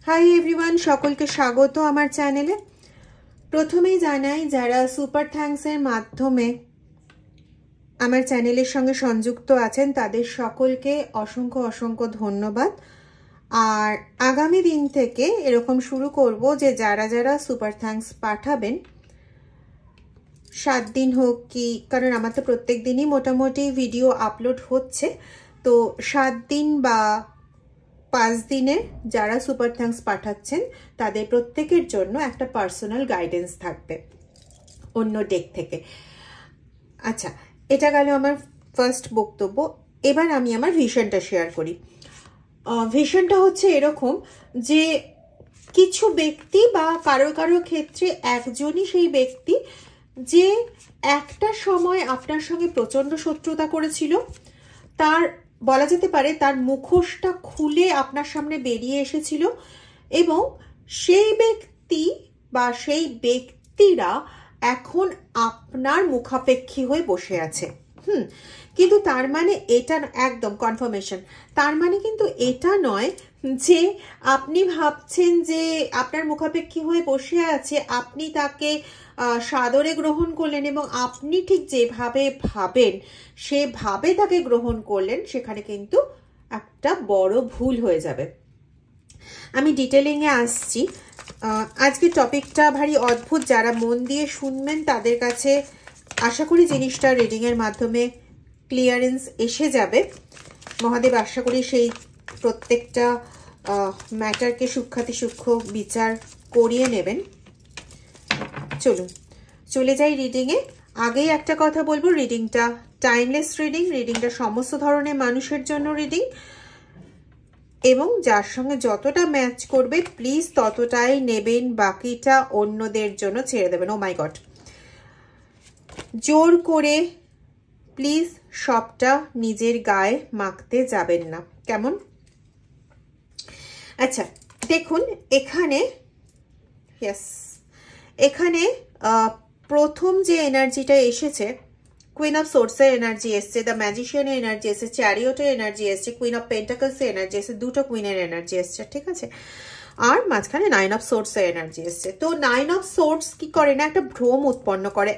Hi everyone, সকলকে স্বাগত আমার চ্যানেলে। প্রথমেই জানাই যারা সুপার থ্যাঙ্কসের মাধ্যমে আমার চ্যানেলের সঙ্গে সংযুক্ত আছেন তাদের সকলকে অসংখ্য অসংখ্য ধন্যবাদ। আর আগামী দিন থেকে এরকম শুরু করব যে যারা যারা সুপার থ্যাঙ্কস পাঠাবেন 7 দিন হোক কি, কারণ আমার তো প্রত্যেক দিনই মোটামুটি ভিডিও আপলোড হচ্ছে, তো 7 দিন বা 5 দিনের যারা সুপার থ্যাঙ্কস পাঠাচ্ছেন তাদের প্রত্যেকের জন্য একটা পার্সোনাল গাইডেন্স থাকবে অন্য ডেক থেকে। আচ্ছা, এটা গেল আমার ফার্স্ট বক্তব্য। এবার আমি আমার ভিশনটা শেয়ার করি। ভিশনটা হচ্ছে এরকম যে কিছু ব্যক্তি বা কারো কারো ক্ষেত্রে একজনই সেই ব্যক্তি যে একটা সময় আপনার সঙ্গে প্রচণ্ড শত্রুতা করেছিল, তার বলা যেতে পারে তার মুখোশটা খুলে আপনার সামনে বেরিয়ে এসেছিল এবং সেই ব্যক্তি বা সেই ব্যক্তিরা এখন আপনার মুখাপেক্ষী হয়ে বসে আছে। কিন্তু তার মানে এটা একদম কনফার্মেশন, তার মানে কিন্তু এটা নয় যে আপনি ভাবছেন যে আপনার মুখাপেক্ষী হয়ে বসে আছে, আপনি তাকে সাদরে গ্রহণ করলেন এবং আপনি ঠিক যেভাবে ভাবেন সেভাবে তাকে গ্রহণ করলেন, সেখানে কিন্তু একটা বড় ভুল হয়ে যাবে। আমি ডিটেলিংয়ে আসছি। আজকে টপিকটা ভারী অদ্ভুত, যারা মন দিয়ে শুনবেন তাদের কাছে আশা করি জিনিসটা রিডিংয়ের মাধ্যমে ক্লিয়ারেন্স এসে যাবে। মহাদেব আশা করি সেই প্রত্যেকটা ম্যাটারকে সূক্ষ্মাতি সূক্ষ্ম বিচার করিয়ে নেবেন। চলুন চলে যাই রিডিংয়ে। আগেই একটা কথা বলবো, রিডিংটা টাইমলেস রিডিংটা সমস্ত ধরনের মানুষের জন্য রিডিং, এবং যার সঙ্গে যতটা ম্যাচ করবে প্লিজ ততটাই নেবেন, বাকিটা অন্যদের জন্য ছেড়ে দেবেন। ও মাই গড, জোর করে প্লিজ সবটা নিজের গায়ে মাখতে যাবেন না, কেমন? আচ্ছা দেখুন, এখানে প্রথম যে এনার্জিটা এসেছে, কুইন অফ সোর্সের এনার্জি এসছে, দ্য ম্যাজিশিয়ানের এনার্জি এসছে, চ্যারিয়টের এনার্জি এসছে, কুইন অফ পেন্টাকলসের এনার্জি এসছে, দুটো কুইনের এনার্জি এসছে, ঠিক আছে? আর মাঝখানে 9 অফ সোর্সের এনার্জি এসছে। তো 9 অফ সোর্স কি করে না, একটা ভ্রম উৎপন্ন করে,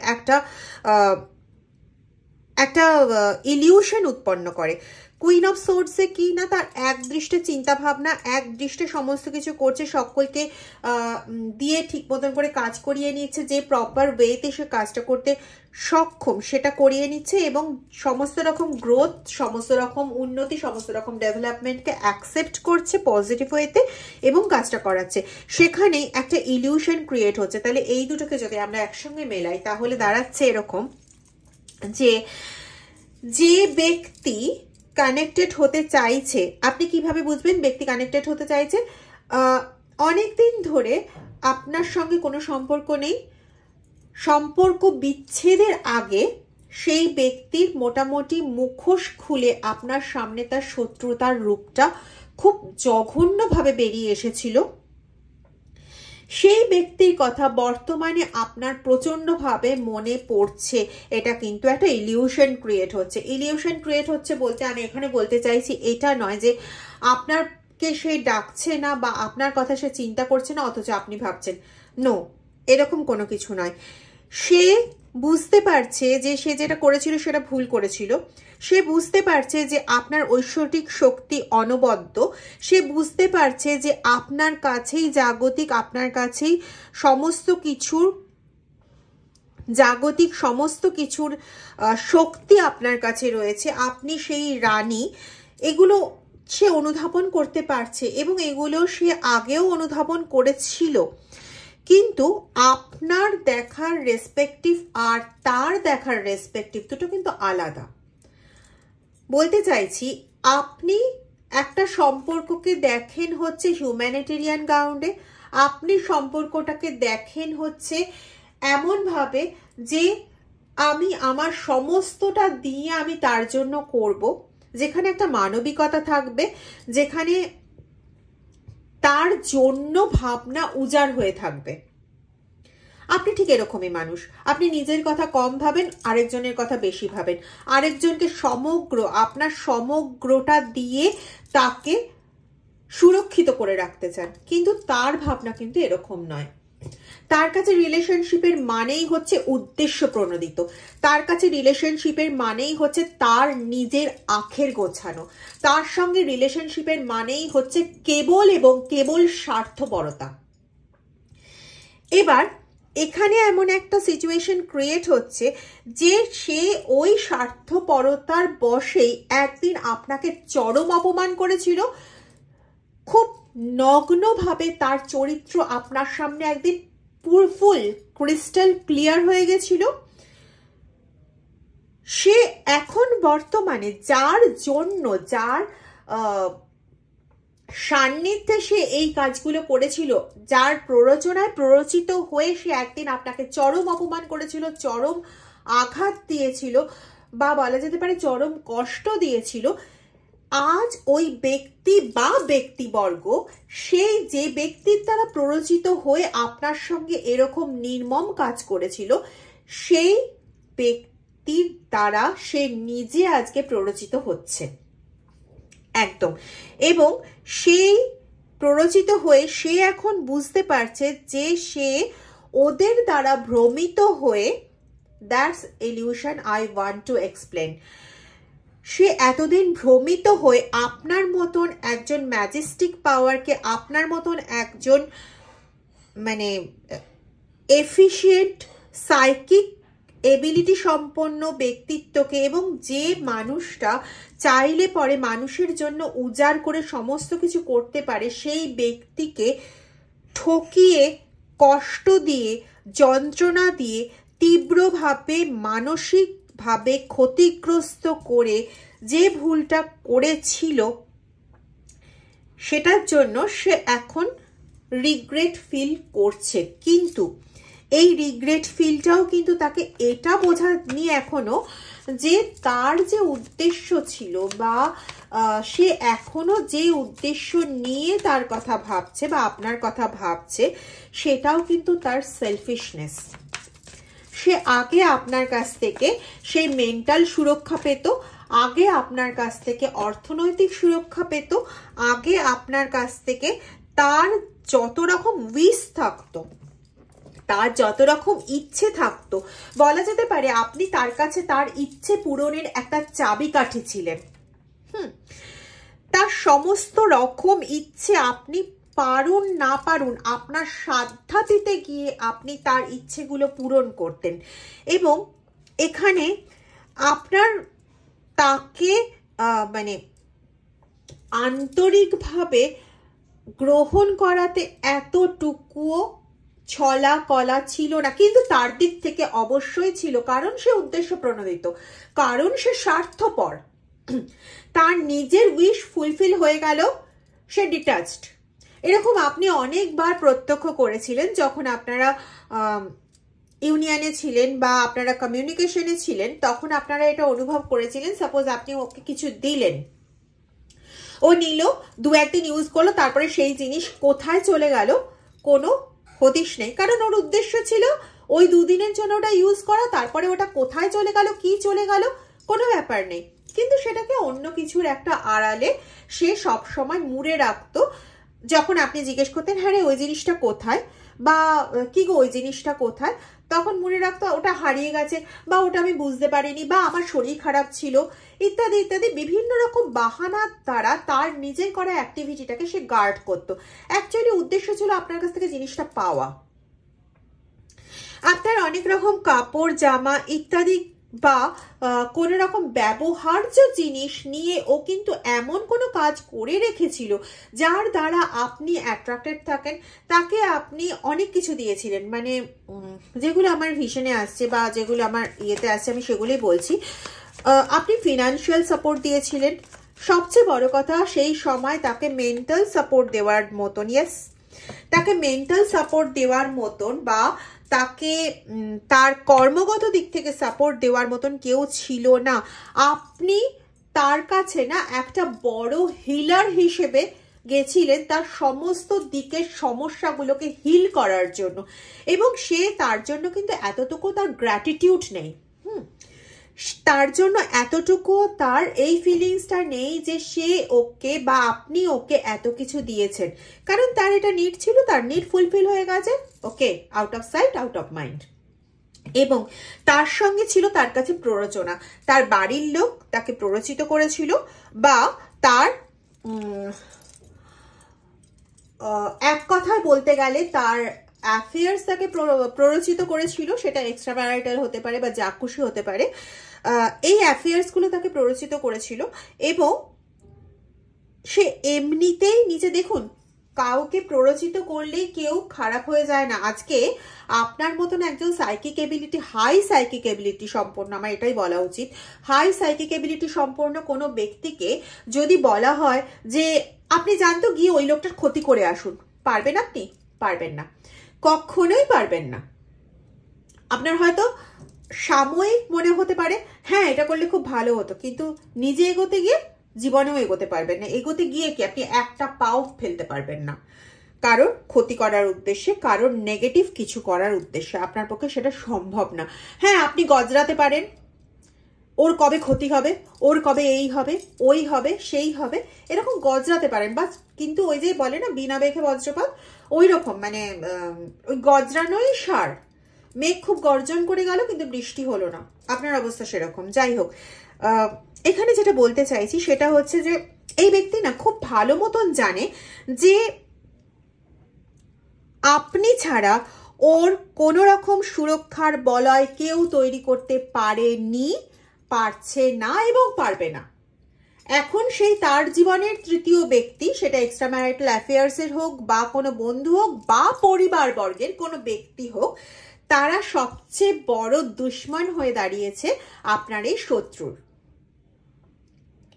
একটা ইলিউশন উৎপন্ন করে। কুইন অফ সোর্সে কি না, তার এক দৃষ্টে চিন্তা ভাবনা, এক দৃষ্টে সমস্ত কিছু করছে, সকলকে দিয়ে ঠিক মতন করে কাজ করিয়ে নিচ্ছে, যে প্রপার ওয়েতে সে কাজটা করতে সক্ষম সেটা করিয়ে নিচ্ছে এবং সমস্ত রকম গ্রোথ, সমস্ত রকম উন্নতি, সমস্ত রকম ডেভেলপমেন্টকে অ্যাকসেপ্ট করছে পজিটিভ ওয়েতে এবং কাজটা করাচ্ছে। সেখানে একটা ইলিউশন ক্রিয়েট হচ্ছে। তাহলে এই দুটোকে যদি আমরা একসঙ্গে মেলাই তাহলে দাঁড়াচ্ছে এরকম যে যে ব্যক্তি কানেক্টেড হতে চাইছে, আপনি কিভাবে বুঝবেন ব্যক্তি কানেক্টেড হতে চাইছে? অনেকদিন ধরে আপনার সঙ্গে কোনো সম্পর্ক নেই, সম্পর্ক বিচ্ছেদের আগে সেই ব্যক্তির মোটামুটি মুখোশ খুলে আপনার সামনে তার শত্রুতার রূপটা খুব জঘন্যভাবে বেরিয়ে এসেছিল। সেই ব্যক্তির কথা বর্তমানে আপনার প্রচন্ডভাবে মনে পড়ছে। এটা কিন্তু একটা ইলিউশন ক্রিয়েট হচ্ছে। ইলিউশন ক্রিয়েট হচ্ছে বলতে আমি এখানে বলতে চাইছি এটা নয় যে আপনারকে সে ডাকছে না বা আপনার কথা সে চিন্তা করছে না অথচ আপনি ভাবছেন, নো, এরকম কোনো কিছু নয়। সে বুঝতে পারছে যে সে যেটা করেছিল সেটা ভুল করেছিল, সে বুঝতে পারছে যে আপনার ঐশ্বরিক শক্তি অনবদ্য, সে বুঝতে পারছে যে আপনার কাছেই জাগতিক, আপনার কাছেই সমস্ত কিছুর জাগতিক সমস্ত কিছুর শক্তি আপনার কাছে রয়েছে, আপনি সেই রানী। এগুলো সে অনুধাবন করতে পারছে এবং এগুলো সে আগেও অনুধাবন করেছিল, কিন্তু আপনার দেখার রেসপেক্টিভ আর তার দেখার রেসপেক্টিভ দুটো কিন্তু আলাদা। বলতে চাইছি, আপনি একটা সম্পর্ককে দেখেন হচ্ছে হিউম্যানিটেরিয়ান গ্রাউন্ডে, আপনি সম্পর্কটাকে দেখেন হচ্ছে এমনভাবে যে আমি আমার সমস্তটা দিয়ে আমি তার জন্য করব, যেখানে একটা মানবিকতা থাকবে, যেখানে তার জন্য ভাবনা উজাড় হয়ে থাকবে। আপনি ঠিক এরকমই মানুষ। আপনি নিজের কথা কম ভাবেন, আরেকজনের কথা বেশি ভাবেন, আরেকজনকে সমগ্র আপনার সমগ্রটা দিয়ে তাকে সুরক্ষিত করে রাখতে চান, কিন্তু তার ভাবনা কিন্তু এরকম নয়। তার কাছে রিলেশনশিপের মানেই হচ্ছে উদ্দেশ্য প্রণোদিত, তার কাছে রিলেশনশিপের মানেই হচ্ছে তার নিজের আখের গোছানো, তার সঙ্গে রিলেশনশিপের মানেই হচ্ছে কেবল এবং কেবল স্বার্থপরতা। এবার এখানে এমন একটা সিচুয়েশন ক্রিয়েট হচ্ছে যে সে ওই স্বার্থপরতার বশেই একদিন আপনাকে চরম অপমান করেছিল, খুব নগ্নভাবে তার চরিত্র আপনার সামনে একদিন ফুল ক্রিস্টাল ক্লিয়ার হয়ে গেছিল। সে এখন বর্তমানে যার জন্য, যার সান্নিধ্যে সে এই কাজগুলো করেছিল, যার প্ররোচনায় প্ররোচিত হয়ে সে একদিন আপনাকে চরম অপমান করেছিল, চরম আঘাত দিয়েছিল, বা বলা যেতে পারে চরম কষ্ট দিয়েছিল, আজ ওই ব্যক্তি বা ব্যক্তিবর্গ, সেই যে ব্যক্তির দ্বারা প্ররোচিত হয়ে আপনার সঙ্গে এরকম নির্মম কাজ করেছিল, সেই ব্যক্তির দ্বারা সে নিজে আজকে প্ররোচিত হচ্ছে একদম। এবং সেই প্ররোচিত হয়ে সে এখন বুঝতে পারছে যে সে ওদের দ্বারা ভ্রমিত হয়ে, that's illusion I want to explain, সে এতদিন ভ্রমিত হয়ে আপনার মতন একজন ম্যাজেস্টিক পাওয়ারকে, আপনার মতন একজন মানে এফিশিয়েন্ট সাইকিক এবিলিটি সম্পন্ন ব্যক্তিত্বকে, এবং যে মানুষটা চাইলে পরে মানুষের জন্য উজাড় করে সমস্ত কিছু করতে পারে, সেই ব্যক্তিকে ঠকিয়ে, কষ্ট দিয়ে, যন্ত্রণা দিয়ে, তীব্রভাবে মানসিকভাবে ক্ষতিগ্রস্ত করে যে ভুলটা করেছিল, সেটার জন্য সে এখন রিগ্রেট ফিল করছে। কিন্তু এই রিগ্রেট ফিলটাও কিন্তু তাকে এটা বোঝায়নি এখনো যে তার যে উদ্দেশ্য ছিল, বা সে এখনো যে উদ্দেশ্য নিয়ে তার কথা ভাবছে বা আপনার কথা ভাবছে, সেটাও কিন্তু তার সেলফিশনেস। সে আগে আপনার কাছ থেকে সেই মেন্টাল সুরক্ষা পেত, আগে আপনার কাছ থেকে অর্থনৈতিক সুরক্ষা পেত, আগে আপনার কাছ থেকে তার যত রকম উইশ থাকতো, তার যত রকম ইচ্ছে থাকতো, বলা যেতে পারে আপনি তার কাছে তার ইচ্ছে পূরণের একটা চাবিকাঠি ছিলেন। তার সমস্ত রকম ইচ্ছে আপনি পারুন না পারুন, আপনার সাধ্যাতীতে গিয়ে আপনি তার ইচ্ছেগুলো পূরণ করতেন। এবং এখানে আপনার তাকে মানে আন্তরিকভাবে গ্রহণ করাতে এতটুকুও ছলা কলা ছিল না, কিন্তু তার দিক থেকে অবশ্যই ছিল, কারণ সে উদ্দেশ্য প্রণোদিত, কারণ সে স্বার্থপর। তার নিজের উইশ ফুলফিল হয়ে গেল, সে ডিটাচড। এরকম আপনি অনেকবার প্রত্যক্ষ করেছিলেন যখন আপনারা ইউনিয়নে ছিলেন বা আপনারা কমিউনিকেশনে ছিলেন, তখন আপনারা এটা অনুভব করেছিলেন। সাপোজ আপনি ওকে কিছু দিলেন, ও নিল, দু একদিন ইউজ করলো, তারপরে সেই জিনিস কোথায় চলে গেল কোনো হদিশ নেই, কারণ ওর উদ্দেশ্য ছিল ওই দুদিনের জন্য ওটা ইউজ করা, তারপরে ওটা কোথায় চলে গেল, কি চলে গেল, কোনো ব্যাপার নেই। কিন্তু সেটাকে অন্য কিছুর একটা আড়ালে সে সব সময় মুড়ে রাখতো। যখন আপনি জিজ্ঞেস করতেন, হ্যাঁ রে ওই জিনিসটা কোথায়, বা কি গো ওই জিনিসটা কোথায়, তখন মনে রাখতো ওটা হারিয়ে গেছে, বা ওটা আমি বুঝতে পারিনি, বা আমার শরীর খারাপ ছিল, ইত্যাদি ইত্যাদি বিভিন্ন রকম বাহানার দ্বারা তার নিজের করা অ্যাক্টিভিটিটাকে সে গার্ড করতো। অ্যাকচুয়ালি উদ্দেশ্য ছিল আপনার কাছ থেকে জিনিসটা পাওয়া। আপনার অনেক রকম কাপড় জামা ইত্যাদি বা কোনো রকম ব্যবহার্য জিনিস নিয়ে ও কিন্তু এমন কোনো কাজ করে রেখেছিল যার দ্বারা আপনি অ্যাট্রাক্টেড থাকেন, তাকে আপনি অনেক কিছু দিয়েছিলেন। মানে যেগুলো আমার ভিশনে আসছে বা যেগুলো আমার ইয়েতে আসছে আমি সেগুলোই বলছি। আপনি ফিনান্সিয়াল সাপোর্ট দিয়েছিলেন, সবচেয়ে বড় কথা সেই সময় তাকে মেন্টাল সাপোর্ট দেওয়ার মতন, ইয়েস, তাকে মেন্টাল সাপোর্ট দেওয়ার মতন বা তাকে তার কর্মগত দিক থেকে সাপোর্ট দেওয়ার মতন কেউ ছিল না। আপনি তার কাছে না একটা বড় হিলার হিসেবে গেছিলেন তার সমস্ত দিকের সমস্যাগুলোকে হিল করার জন্য, এবং সে তার জন্য কিন্তু এতটুকু তার গ্র্যাটিটিউড নেই। তার জন্য এতটুকু তার এই ফিলিংসটা নেই যে সে ওকে বা আপনি ওকে এত কিছু দিয়েছেন, কারণ তার এটা নিড ছিল, তার নিড ফুলফিল হয়ে গেছে। Okay, out of sight out of mind. এবং তার সঙ্গে ছিল তার কাছে প্ররোচনা, তার বাড়ির লোক তাকে প্ররোচিত করেছিল, বা তার এক কথায় বলতে গেলে তার অ্যাফেয়ার্স তাকে প্ররোচিত করেছিল। সেটা এক্সট্রা ম্যারিটাল হতে পারে বা যা খুশি হতে পারে, এই অ্যাফেয়ার্সগুলো তাকে প্ররোচিত করেছিল। এবং সে এমনিতেই নিজে, দেখুন, কাউকে প্ররোচিত করলেই কেউ খারাপ হয়ে যায় না। আজকে আপনার মতন একজন psychic ability, high psychic ability সম্পন্ন, আমার এটাই বলা উচিত, হাই সাইকিক এবিলিটি সম্পন্ন কোনো ব্যক্তিকে যদি বলা হয় যে আপনি জানতো গিয়ে ওই লোকটার ক্ষতি করে আসুন, পারবেন? আপনি পারবেন না, কখনোই পারবেন না। আপনার হয়তো সাময়িক মনে হতে পারে হ্যাঁ এটা করলে খুব ভালো হতো, কিন্তু নিজে এগোতে গিয়ে জীবনেও এগোতে পারবেন না। এগোতে গিয়ে কি আপনি একটা পাও ফেলতে পারবেন না, কারোর ক্ষতি করার উদ্দেশ্যে, কারোর নেগেটিভ কিছু করার উদ্দেশ্যে। আপনার পক্ষে সেটা সম্ভব না। হ্যাঁ, আপনি গজরাতে পারেন ওর কবে ক্ষতি হবে, ওর কবে এই হবে, ওই হবে, সেই হবে, এরকম গজরাতে পারেন বাস। কিন্তু ওই যে বলে না বিনা মেঘে বজ্রপাত, ওই রকম, মানে ওই গজরানোই সার। মেঘ খুব গর্জন করে গেল কিন্তু বৃষ্টি হলো না, আপনার অবস্থা সেরকম। যাই হোক, এখানে যেটা বলতে চাইছি সেটা হচ্ছে যে এই ব্যক্তি না খুব ভালো মতন জানে যে আপনি ছাড়া ওর কোনো রকম সুরক্ষার বলয় কেউ তৈরি করতে পারেনি, পারছে না এবং পারবে না। এখন সেই তার জীবনের তৃতীয় ব্যক্তি, সেটা এক্সট্রা ম্যারিটাল অ্যাফেয়ার্সের হোক বা কোনো বন্ধু হোক বা পরিবার বর্গের কোনো ব্যক্তি হোক, তারা সবচেয়ে বড় দুশ্মন হয়ে দাঁড়িয়েছে আপনার এই শত্রুর।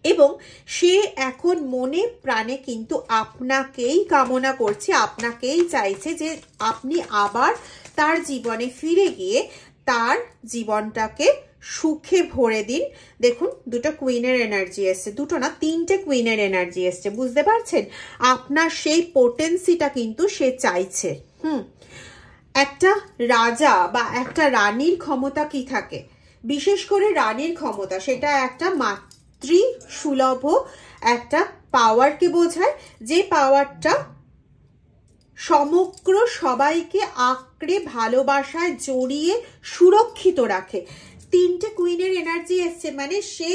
এবং সে এখন মনে প্রাণে কিন্তু আপনাকেই কামনা করছে, আপনাকেই চাইছে যে আপনি আবার তার জীবনে ফিরে গিয়ে তার জীবনটাকে সুখে ভরে দিন। দেখুন, দুটো কুইনের এনার্জি এসছে, দুটো না তিনটে কুইনের এনার্জি এসছে, বুঝতে পারছেন? আপনার সেই পোটেন্সিটা কিন্তু সে চাইছে। একটা রাজা বা একটা রানীর ক্ষমতা কি থাকে, বিশেষ করে রানীর ক্ষমতা, সেটা একটা সুলভ একটা পাওয়ারকে বোঝায়, যে পাওয়ারটা সমগ্র সবাইকে আঁকড়ে ভালোবাসায় জড়িয়ে সুরক্ষিত রাখে। তিনটে কুইনের এনার্জি এসছে, মানে সে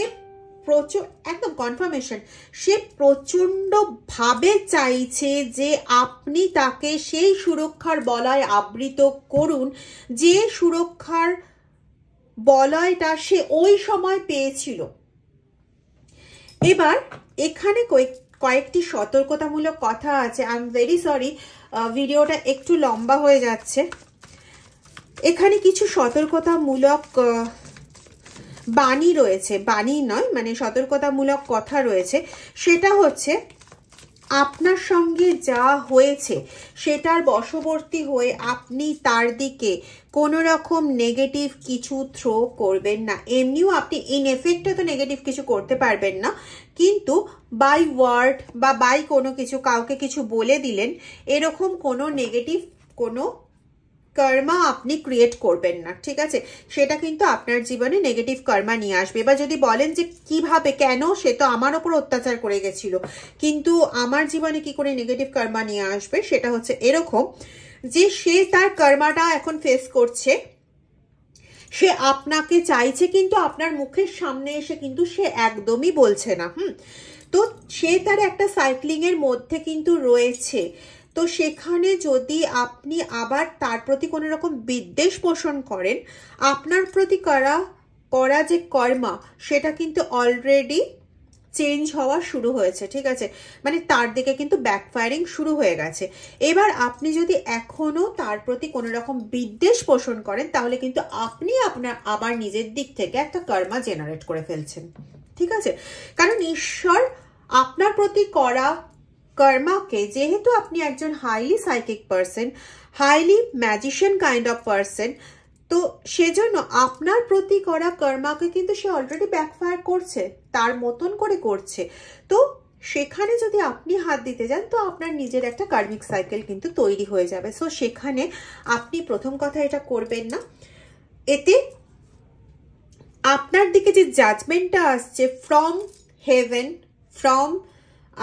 প্রচুর, একদম কনফার্মেশন, সে প্রচন্ড ভাবে চাইছে যে আপনি তাকে সেই সুরক্ষার বলয় আবৃত করুন, যে সুরক্ষার বলয়টা সে ওই সময় পেয়েছিল। এবার এখানে কয়েকটি সতর্কতামূলক কথা আছে। আই এম ভেরি সরি, ভিডিওটা একটু লম্বা হয়ে যাচ্ছে। এখানে কিছু সতর্কতামূলক বাণী রয়েছে, বাণী নয় মানে সতর্কতামূলক কথা রয়েছে। সেটা হচ্ছে আপনার সঙ্গে যা হয়েছে সেটার বশবর্তী হয়ে আপনি তার দিকে কোনো রকম নেগেটিভ কিছু থ্রো করবেন না। এমনিও আপনি ইন এফেক্টে তো নেগেটিভ কিছু করতে পারবেন না, কিন্তু বাই ওয়ার্ড বা বাই কোনো কিছু কাউকে কিছু বলে দিলেন, এরকম কোনো নেগেটিভ কোনো কর্মা আপনি ক্রিয়েট করবেন না, ঠিক আছে? সেটা কিন্তু আপনার জীবনে নেগেটিভ কর্মা নিয়ে আসবে। এবার যদি বলেন যে কিভাবে, কেন, সে তো আমার ওপর অত্যাচার করে গেছিল, কিন্তু আমার জীবনে কি করে নেগেটিভ কর্মা নিয়ে আসবে, সেটা হচ্ছে এরকম যে সে তার কর্মাটা এখন ফেস করছে, সে আপনাকে চাইছে, কিন্তু আপনার মুখের সামনে এসে কিন্তু সে একদমই বলছে না। তো সে তার একটা সাইক্লিং এর মধ্যে কিন্তু রয়েছে। তো সেখানে যদি আপনি আবার তার প্রতি কোনো রকম বিদ্বেষ পোষণ করেন, আপনার প্রতি করা যে কর্মা সেটা কিন্তু অলরেডি চেঞ্জ হওয়া শুরু হয়েছে, ঠিক আছে? মানে তার দিকে কিন্তু ব্যাকফায়ারিং শুরু হয়ে গেছে। এবার আপনি যদি এখনো তার প্রতি কোনো রকম বিদ্বেষ পোষণ করেন, তাহলে কিন্তু আপনি আপনার আবার নিজের দিক থেকে একটা কর্মা জেনারেট করে ফেলছেন, ঠিক আছে? কারণ ঈশ্বর আপনার প্রতি করা কর্মাকে, যেহেতু আপনি একজন highly psychic person, highly magician kind of person, তো সেজন্য আপনার প্রতি করা কর্মাকে কিন্তু সে অলরেডি ব্যাকফায়ার করছে, তার মতন করে করছে। তো সেখানে যদি আপনি হাত দিতে যান, তো আপনার নিজের একটা কার্মিক সাইকেল কিন্তু তৈরি হয়ে যাবে। সো সেখানে আপনি প্রথম কথা এটা করবেন না। এতে আপনার দিকে যে জাজমেন্টটা আসছে ফ্রম হেভেন, ফ্রম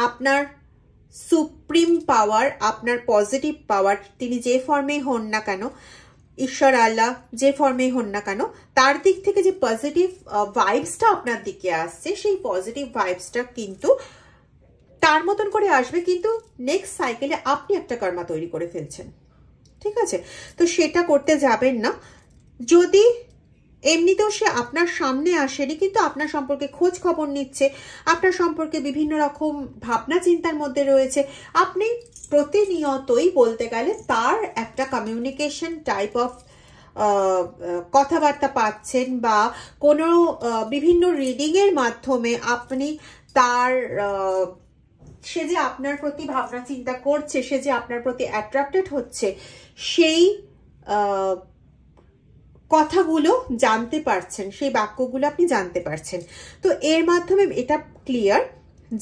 আপনার সুপ্রিম পাওয়ার, আপনার পজিটিভ পাওয়ার, তিনি যে ফর্মেই হন না কেন, ঈশ্বর আল্লাহ যে ফর্মেই হন না কেন, তার দিক থেকে যে পজিটিভ ভাইবসটা আপনার দিকে আসছে, সেই পজিটিভ ভাইবসটা কিন্তু তার মতন করে আসবে, কিন্তু নেক্সট সাইকেলে আপনি একটা কর্মা তৈরি করে ফেলছেন। ঠিক আছে, তো সেটা করতে যাবেন না। যদি এমনিতেও সে আপনার সামনে আসেনি, কিন্তু আপনার সম্পর্কে খোঁজ খবর নিচ্ছে, আপনার সম্পর্কে বিভিন্ন রকম ভাবনা চিন্তার মধ্যে রয়েছে, আপনি প্রতিনিয়তই বলতে গেলে তার একটা কমিউনিকেশন টাইপ অফ কথাবার্তা পাচ্ছেন, বা কোনো বিভিন্ন রিডিংয়ের মাধ্যমে আপনি তার সে যে আপনার প্রতি ভাবনা চিন্তা করছে, সে যে আপনার প্রতি অ্যাট্রাক্টেড হচ্ছে, সেই কথাগুলো জানতে পারছেন, সেই বাক্যগুলো আপনি জানতে পারছেন। তো এর মাধ্যমে এটা ক্লিয়ার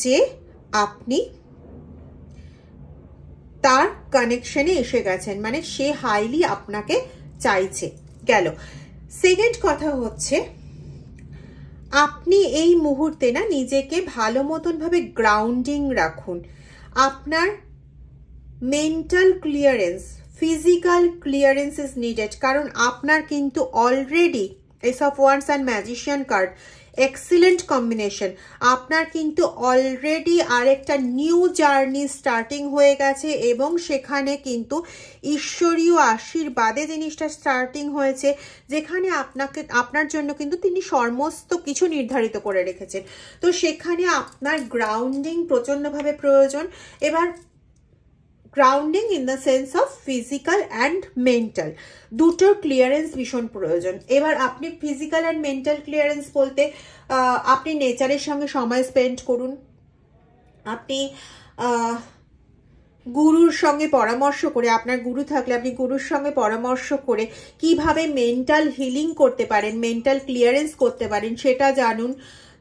যে আপনি তার কানেকশনে এসে গেছেন, মানে সে হাইলি আপনাকে চাইছে। গেল। সেকেন্ড কথা হচ্ছে, আপনি এই মুহূর্তে না নিজেকে ভালো মতন ভাবে গ্রাউন্ডিং রাখুন। আপনার mental clearance, physical clearance is needed, কারণ আপনার কিন্তু already S of wands and magician card, excellent combination, আপনার কিন্তু অলরেডি আরেকটা নিউ জার্নি স্টার্টিং হয়ে গেছে, এবং সেখানে কিন্তু ঈশ্বরীয় আশীর্বাদে জিনিসটা স্টার্টিং হয়েছে, যেখানে আপনার জন্য কিন্তু তিনি সমস্ত কিছু নির্ধারিত করে রেখেছেন। তো সেখানে আপনার গ্রাউন্ডিং প্রচণ্ডভাবে প্রয়োজন। এবার grounding in the sense of physical and mental, দুটোর ক্লিয়ারেন্স ভীষণ প্রয়োজন। এবার আপনি ফিজিক্যাল অ্যান্ড মেন্টাল ক্লিয়ারেন্স বলতে আপনি নেচারের সঙ্গে সময় স্পেন্ড করুন, আপনি গুরুর সঙ্গে পরামর্শ করে, আপনার গুরু থাকলে আপনি গুরুর সঙ্গে পরামর্শ করে কিভাবে মেন্টাল হিলিং করতে পারেন, মেন্টাল ক্লিয়ারেন্স করতে পারেন সেটা জানুন,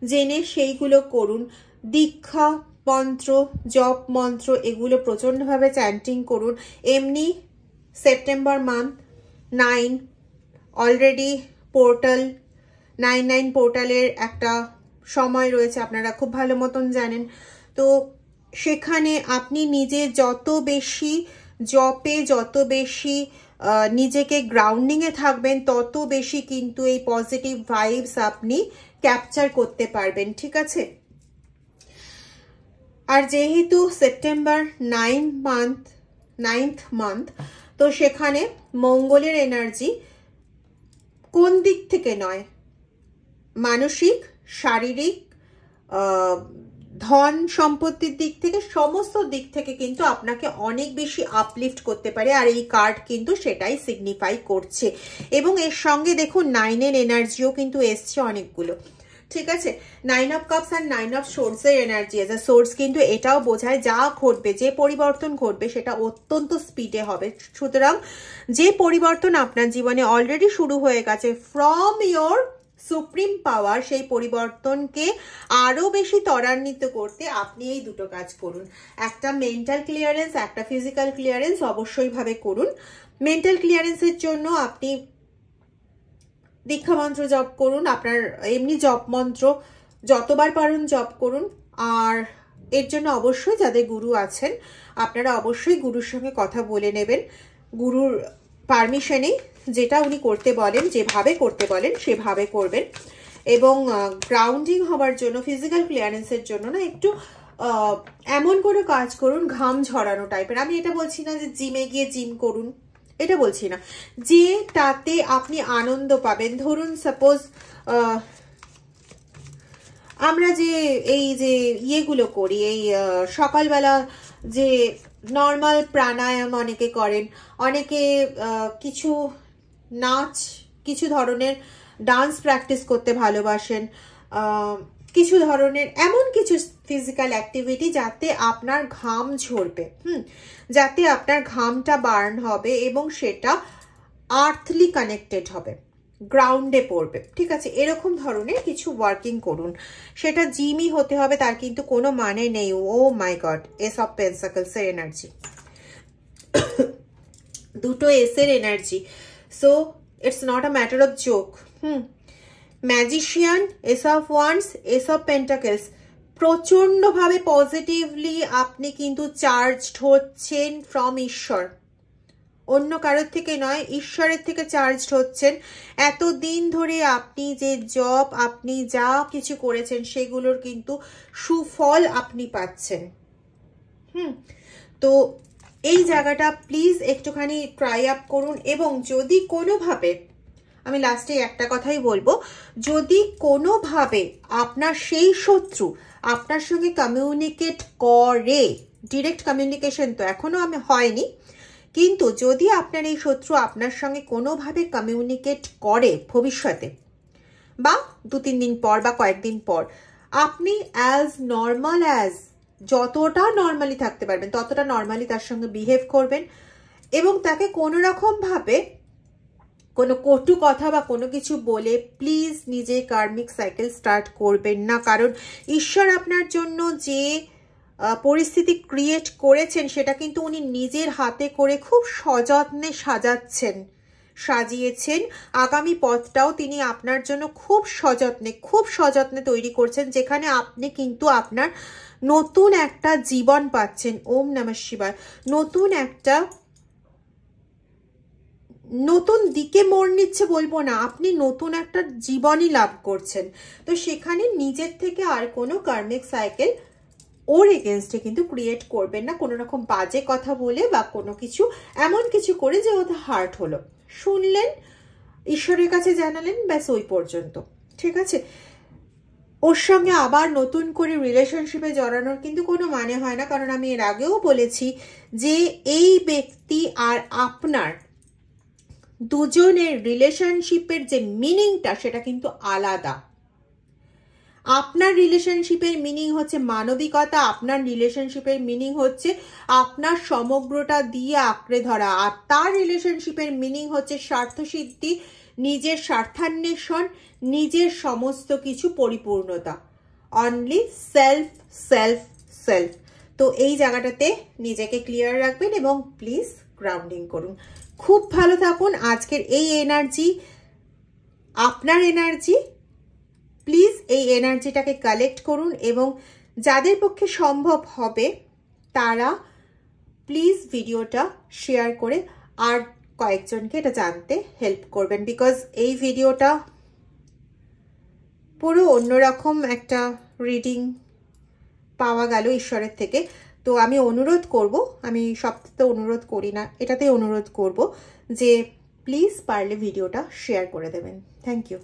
জেনে সেইগুলো করুন। দীক্ষা মন্ত্র, জপ মন্ত্র, এগুলো প্রচণ্ডভাবে চ্যান্টিং করুন। এমনি সেপ্টেম্বর মান্থ 9 অলরেডি পোর্টাল 9/9 পোর্টালের একটা সময় রয়েছে, আপনারা খুব ভালো মতন জানেন। তো সেখানে আপনি নিজে যত বেশি জপে, যত বেশি নিজেকে গ্রাউন্ডিংয়ে থাকবেন, তত বেশি কিন্তু এই পজিটিভ ভাইবস আপনি ক্যাপচার করতে পারবেন। ঠিক আছে, আর যেহেতু সেপ্টেম্বর 9th মান্থ, তো সেখানে মঙ্গলের এনার্জি কোন দিক থেকে নয়, মানসিক, শারীরিক, ধন সম্পত্তির দিক থেকে, সমস্ত দিক থেকে কিন্তু আপনাকে অনেক বেশি আপলিফট করতে পারে, আর এই কার্ড কিন্তু সেটাই সিগনিফাই করছে। এবং এর সঙ্গে দেখুন 9-এর এনার্জিও কিন্তু এসছে অনেকগুলো। ঠিক আছে, 9 অফ কাপস আর 9 অফ সোর্সের এনার্জি এজ আ সোর্স কিন্তু এটাও বোঝায় যা ঘটবে, যে পরিবর্তন ঘটবে সেটা অত্যন্ত স্পিডে হবে। সুতরাং যে পরিবর্তন আপনার জীবনে অলরেডি শুরু হয়ে গেছে ফ্রম ইয়োর সুপ্রিম পাওয়ার, সেই পরিবর্তনকে আরো বেশি ত্বরান্বিত করতে আপনি এই দুটো কাজ করুন। একটা মেন্টাল ক্লিয়ারেন্স, একটা ফিজিক্যাল ক্লিয়ারেন্স অবশ্যই ভাবে করুন। মেন্টাল ক্লিয়ারেন্সের জন্য আপনি দীক্ষা মন্ত্র জপ করুন, আপনার এমনি জপ মন্ত্র যতবার পারুন জপ করুন। আর এর জন্য অবশ্যই যাদের গুরু আছেন আপনারা অবশ্যই গুরুর সঙ্গে কথা বলে নেবেন, গুরুর পারমিশনে যেটা উনি করতে বলেন, যেভাবে করতে বলেন সেভাবে করবেন। এবং গ্রাউন্ডিং হওয়ার জন্য, ফিজিক্যাল ক্লিয়ারেন্সের জন্য না একটু এমন কোনো কাজ করুন ঘাম ঝরানো টাইপের। আমি এটা বলছি না যে জিমে গিয়ে জিম করুন, এটা বলছি না, যে তাতে আপনি আনন্দ পাবেন। ধরুন সাপোজ আমরা যে এই যে ইয়েগুলো করি, এই সকালবেলা যে নর্মাল প্রাণায়াম অনেকে করেন, অনেকে কিছু নাচ, কিছু ধরনের ডান্স প্র্যাকটিস করতে ভালোবাসেন, কিছু ধরনের এমন কিছু ফিজিক্যাল অ্যাক্টিভিটি যাতে আপনার ঘাম ঝরবে, যাতে আপনার ঘামটা বার্ন হবে এবং সেটা আর্থলি কানেক্টেড হবে, গ্রাউন্ডে পড়বে। ঠিক আছে, এরকম ধরনের কিছু ওয়ার্কিং করুন। সেটা জিমই হতে হবে তার কিন্তু কোনো মানে নেই। Oh my God, ace of pentacles এর এনার্জি, দুটো এস এর energy, so it's not a matter of joke. Magician, ace of wands, ace of pentacles, প্রচন্ডভাবে পজিটিভলি আপনি কিন্তু চার্জড হচ্ছেন ফ্রম ঈশ্বর, অন্য কারোর থেকে নয়, ঈশ্বরের থেকে চার্জড হচ্ছেন। এতদিন ধরে আপনি যে জব, আপনি যা কিছু করেছেন সেগুলোর কিন্তু সুফল আপনি পাচ্ছেন। তো এই জায়গাটা প্লিজ একটুখানি ট্রাই আপ করুন। এবং যদি কোনোভাবে, আমি লাস্টে একটা কথাই বলবো, যদি কোনোভাবে আপনার সেই শত্রু আপনার সঙ্গে কমিউনিকেট করে, ডিরেক্ট কমিউনিকেশন তো এখনো হয়নি, কিন্তু যদি আপনার এই শত্রু আপনার সঙ্গে কোনোভাবে কমিউনিকেট করে ভবিষ্যতে, বা 2-3 দিন পর বা কয়েকদিন পর, আপনি অ্যাজ নর্মাল যতটা নর্মালি থাকতে পারবেন ততটা নর্মালি তার সঙ্গে বিহেভ করবেন, এবং তাকে কোনো রকমভাবে কোনো কটু কথা বা কোনো কিছু বলে প্লিজ নিজে কার্মিক সাইকেল স্টার্ট করবেন না। কারণ ঈশ্বর আপনার জন্য যে পরিস্থিতি ক্রিয়েট করেছেন সেটা কিন্তু উনি নিজের হাতে করে খুব সযত্নে সাজিয়েছেন। আগামী পথটাও তিনি আপনার জন্য খুব সযত্নে তৈরি করছেন, যেখানে আপনি কিন্তু আপনার নতুন একটা জীবন পাচ্ছেন। ওম নমঃ শিবায়। নতুন দিকে মোড় নিচ্ছে বলবো না, আপনি নতুন একটা জীবনই লাভ করছেন। তো সেখানে নিজের থেকে আর কোনো কার্মিক সাইকেল ওর এগেনস্টে কিন্তু ক্রিয়েট করবেন না, কোনো রকম বাজে কথা বলে বা কোনো কিছু এমন কিছু করে যে ওদের হার্ট হলো, শুনলেন, ঈশ্বরের কাছে জানালেন, ব্যাস ওই পর্যন্ত, ঠিক আছে? ওর সঙ্গে আবার নতুন করে রিলেশনশিপে জড়ানোর কিন্তু কোনো মানে হয় না। কারণ আমি এর আগেও বলেছি যে এই ব্যক্তি আর আপনার দুজনের রিলেশনশিপের যে মিনিংটা সেটা কিন্তু আলাদা। আপনার রিলেশনশিপের মিনিং হচ্ছে মানবিকতা, আপনার রিলেশনশিপের মিনিং হচ্ছে আপনার সমগ্রটা দিয়ে আঁকড়ে ধরা, আর তার রিলেশনশিপের মিনিং হচ্ছে স্বার্থসিদ্ধি, নিজের স্বার্থান্বেষণ, নিজের সমস্ত কিছু পরিপূর্ণতা, অনলি সেলফ সেলফ সেলফ। তো এই জায়গাটাতে নিজেকে ক্লিয়ার রাখবেন এবং প্লিজ গ্রাউন্ডিং করুন। খুব ভালো থাকুন। আজকের এই এনার্জি আপনার এনার্জি, প্লিজ এই এনার্জিটাকে কালেক্ট করুন এবং যাদের পক্ষে সম্ভব হবে তারা প্লিজ ভিডিওটা শেয়ার করে আর কয়েকজনকে এটা জানতে হেল্প করবেন। বিকজ এই ভিডিওটা পুরো অন্যরকম একটা রিডিং পাওয়া গেল ঈশ্বরের থেকে। তো আমি অনুরোধ করব, আমি সবটাতে অনুরোধ করি না, এটাতে অনুরোধ করব যে প্লিজ পারলে ভিডিওটা শেয়ার করে দেবেন। Thank you.